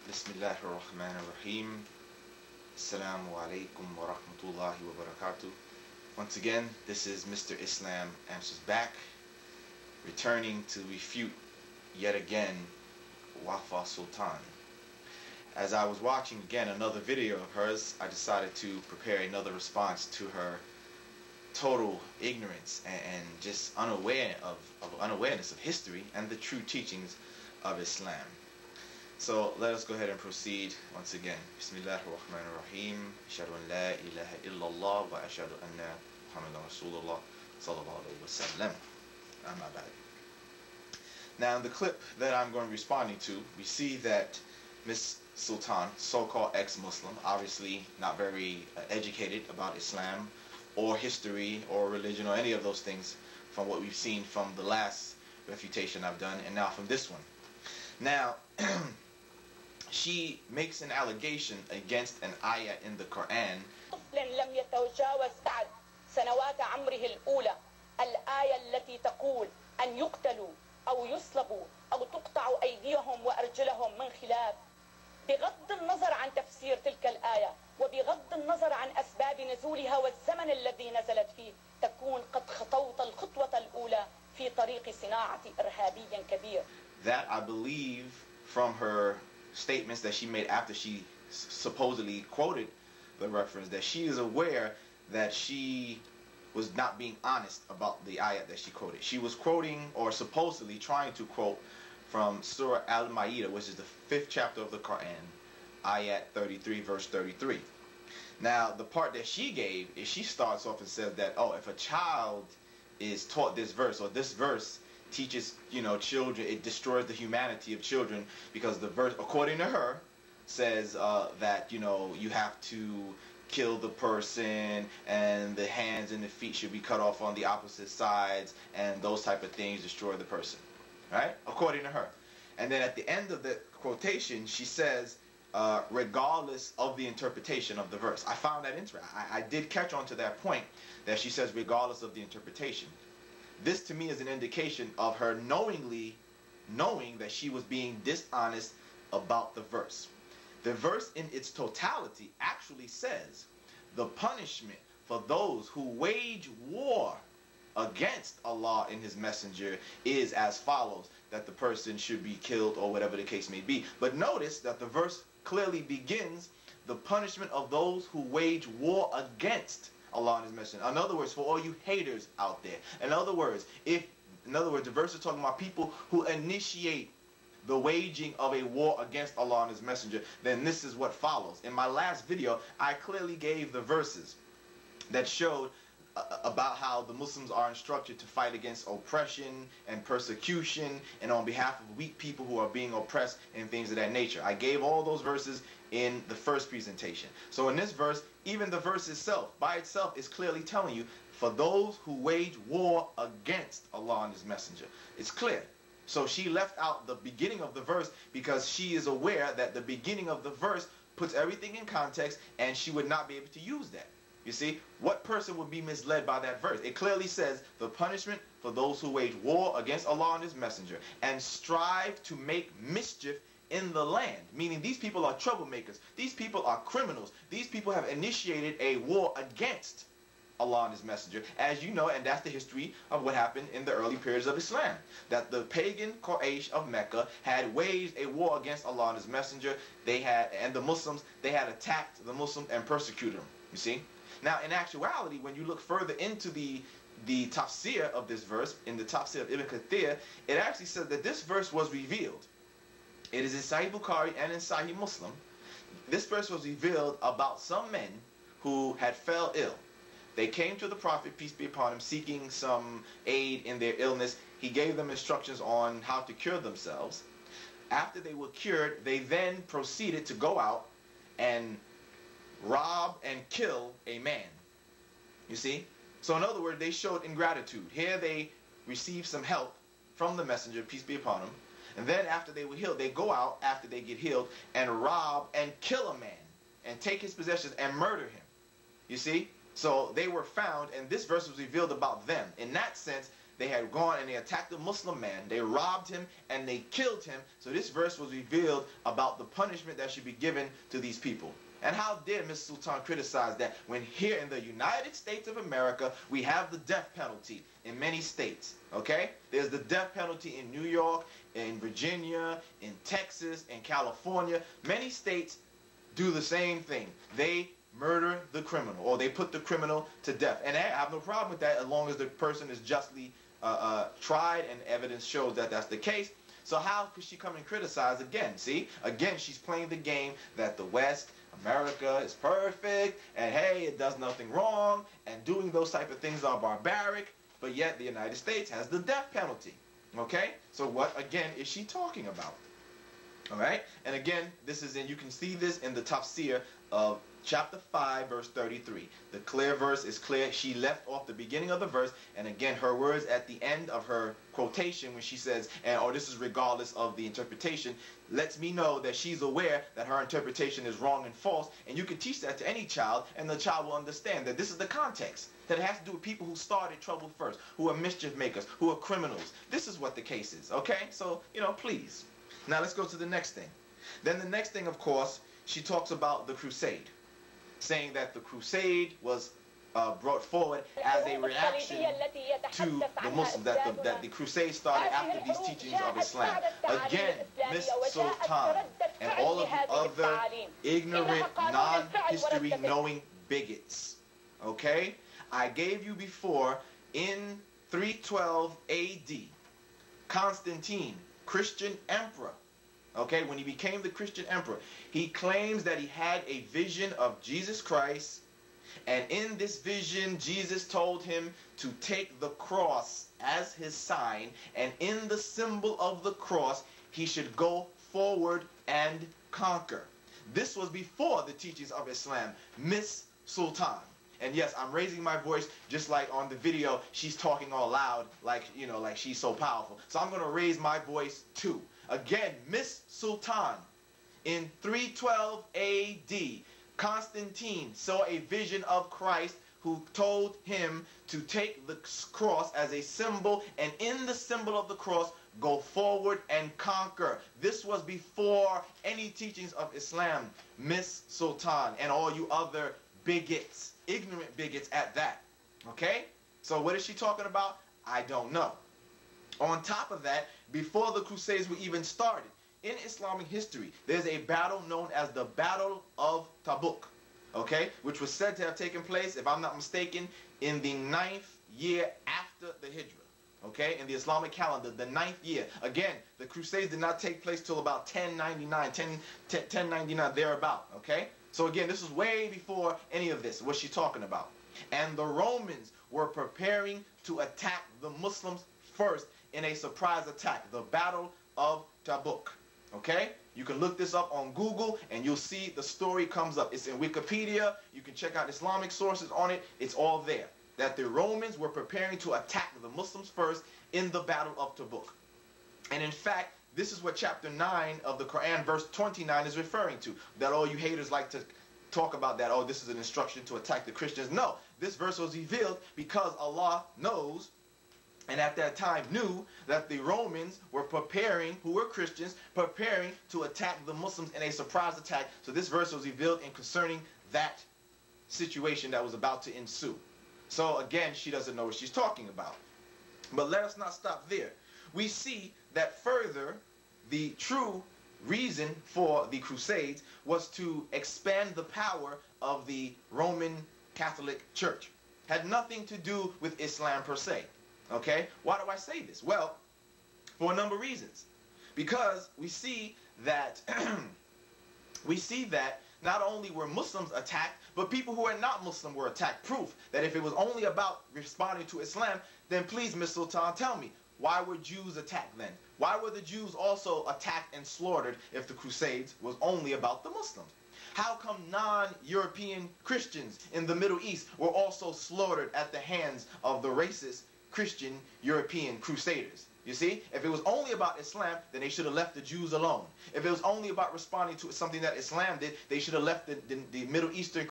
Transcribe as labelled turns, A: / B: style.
A: Bismillahir Rahmanir Rahim. Assalamu alaikum wa rahmatullahi wa barakatuh. Once again, this is Mr. Islam Answers Back, returning to refute yet again Wafa Sultan. As I was watching again another video of hers, I decided to prepare another response to her total ignorance and just unawareness of history and the true teachings of Islam. So let us go ahead and proceed once again. Bismillahir Rahmanir Rahim. Ashhadu an la ilaha illallah wa ashhadu anna Muhammadan Rasulullah sallallahu alaihi wasallam. Amma ba'd. Now in the clip that I'm going to be responding to, we see that Miss Sultan, so-called ex-Muslim, obviously not very educated about Islam or history or religion or any of those things from what we've seen from the last refutation I've done and now from this one. Now, she makes an allegation against an ayah in the Quran.
B: لم يتجاوز بعد سنوات عمره الأولى الآية التي تقول أن يقتلوا أو يصلبوا أو تقطع أيديهم وأرجلهم من خلاف. بغض النظر عن تفسير تلك الآية وبغض النظر عن أسباب نزولها والزمن الذي نزلت فيه تكون قد خطوت الخطوة الأولى في طريق صناعة إرهابي كبير.
A: That I believe from her statements that she made after she supposedly quoted the reference, that she is aware that she was not being honest about the ayat that she quoted. She was quoting, or supposedly trying to quote, from Surah Al-Ma'idah, which is the 5th chapter of the Quran, ayat 33, verse 33. Now, the part that she gave is she starts off and says that, oh, if a child is taught this verse, or this verse teaches, children, it destroys the humanity of children, because the verse, according to her, says that, you have to kill the person and the hands and the feet should be cut off on the opposite sides, and those type of things destroy the person, right? According to her. And then at the end of the quotation, she says, regardless of the interpretation of the verse. I found that interesting. I did catch on to that point that she says regardless of the interpretation. This to me is an indication of her knowing that she was being dishonest about the verse. The verse in its totality actually says the punishment for those who wage war against Allah and His Messenger is as follows, that the person should be killed or whatever the case may be. But notice that the verse clearly begins the punishment of those who wage war against Allah and His Messenger. In other words, for all you haters out there. In other words, the verse is talking about people who initiate the waging of a war against Allah and His Messenger, then this is what follows. In my last video, I clearly gave the verses that showed about how the Muslims are instructed to fight against oppression and persecution and on behalf of weak people who are being oppressed and things of that nature. I gave all those verses in the first presentation. So in this verse, even the verse itself, by itself, is clearly telling you, for those who wage war against Allah and His Messenger. It's clear. So she left out the beginning of the verse because she is aware that the beginning of the verse puts everything in context and she would not be able to use that. You see, what person would be misled by that verse? It clearly says the punishment for those who wage war against Allah and His Messenger and strive to make mischief in the land. Meaning these people are troublemakers. These people are criminals. These people have initiated a war against Allah and His Messenger, as you know, and that's the history of what happened in the early periods of Islam. That the pagan Quraysh of Mecca had waged a war against Allah and His Messenger. And the Muslims, they had attacked the Muslims and persecuted them. You see? Now, in actuality, when you look further into the tafsir of this verse, in the tafsir of Ibn Kathir, it actually says that this verse was revealed. It is in Sahih Bukhari and in Sahih Muslim. This verse was revealed about some men who had fell ill. They came to the Prophet, peace be upon him, seeking some aid in their illness. He gave them instructions on how to cure themselves. After they were cured, they then proceeded to go out and rob and kill a man. You see? So in other words, they showed ingratitude. Here they received some help from the Messenger, peace be upon him. And then after they were healed, they go out after they get healed and rob and kill a man and take his possessions and murder him. You see? So they were found, and this verse was revealed about them. In that sense, they had gone and they attacked a Muslim man. They robbed him and they killed him. So this verse was revealed about the punishment that should be given to these people. And how dare Ms. Sultan criticize that when here in the United States of America, we have the death penalty in many states, okay? There's the death penalty in New York, in Virginia, in Texas, in California. Many states do the same thing. They murder the criminal, or they put the criminal to death. And I have no problem with that as long as the person is justly tried and evidence shows that that's the case. So how could she come and criticize again? See, again, she's playing the game that the West, America is perfect, and hey, it does nothing wrong, and doing those type of things are barbaric, but yet the United States has the death penalty. Okay? So what, again, is she talking about? All right? And again, this is you can see this in the tafsir of chapter 5, verse 33. The clear verse is clear. She left off the beginning of the verse, and again, her words at the end of her quotation when she says, this is regardless of the interpretation, lets me know that she's aware that her interpretation is wrong and false, and you can teach that to any child, and the child will understand that this is the context, that it has to do with people who started trouble first, who are mischief makers, who are criminals. This is what the case is, okay? So, please. Now let's go to the next thing. Then the next thing, of course, she talks about the crusade, saying that the crusade was brought forward as a reaction to the Muslims, that the crusade started after these teachings of Islam. Again, Ms. Sultan and all of the other ignorant, non-history knowing bigots, okay? I gave you before, in 312 AD, Constantine, Christian emperor, okay, when he became the Christian emperor, he claims that he had a vision of Jesus Christ, and in this vision, Jesus told him to take the cross as his sign, and in the symbol of the cross, he should go forward and conquer. This was before the teachings of Islam, Miss Sultan. And yes, I'm raising my voice just like on the video, she's talking all loud, like she's so powerful. So I'm going to raise my voice too. Again, Miss Sultan, in 312 AD, Constantine saw a vision of Christ who told him to take the cross as a symbol, and in the symbol of the cross, go forward and conquer. This was before any teachings of Islam, Miss Sultan, and all you other bigots, ignorant bigots at that. Okay? So what is she talking about? I don't know. On top of that, before the Crusades were even started, in Islamic history, there's a battle known as the Battle of Tabuk, okay, which was said to have taken place, if I'm not mistaken, in the 9th year after the Hijrah, okay, in the Islamic calendar, the 9th year. Again, the Crusades did not take place till about 1099, thereabout, okay? So again, this is way before any of this, what she's talking about. And the Romans were preparing to attack the Muslims first in a surprise attack, the Battle of Tabuk. Okay? You can look this up on Google and you'll see the story comes up. It's in Wikipedia. You can check out Islamic sources on it. It's all there. That the Romans were preparing to attack the Muslims first in the Battle of Tabuk. And in fact, this is what chapter 9 of the Quran, verse 29 is referring to. That all you haters like to talk about that, oh, this is an instruction to attack the Christians. No, this verse was revealed because Allah knows, and at that time knew, that the Romans were preparing, who were Christians, preparing to attack the Muslims in a surprise attack. So this verse was revealed in concerning that situation that was about to ensue. So again, she doesn't know what she's talking about. But let us not stop there. We see that further, the true reason for the Crusades was to expand the power of the Roman Catholic Church. Had nothing to do with Islam per se. Okay? Why do I say this? Well, for a number of reasons. Because we see that not only were Muslims attacked, but people who are not Muslim were attacked. Proof that if it was only about responding to Islam, then please, Miss Sultan, tell me, why were Jews attacked then? Why were the Jews also attacked and slaughtered if the Crusades was only about the Muslims? How come non-European Christians in the Middle East were also slaughtered at the hands of the racist Christian European crusaders? You see, if it was only about Islam, then they should have left the Jews alone. If it was only about responding to something that Islam did, they should have left the Middle Eastern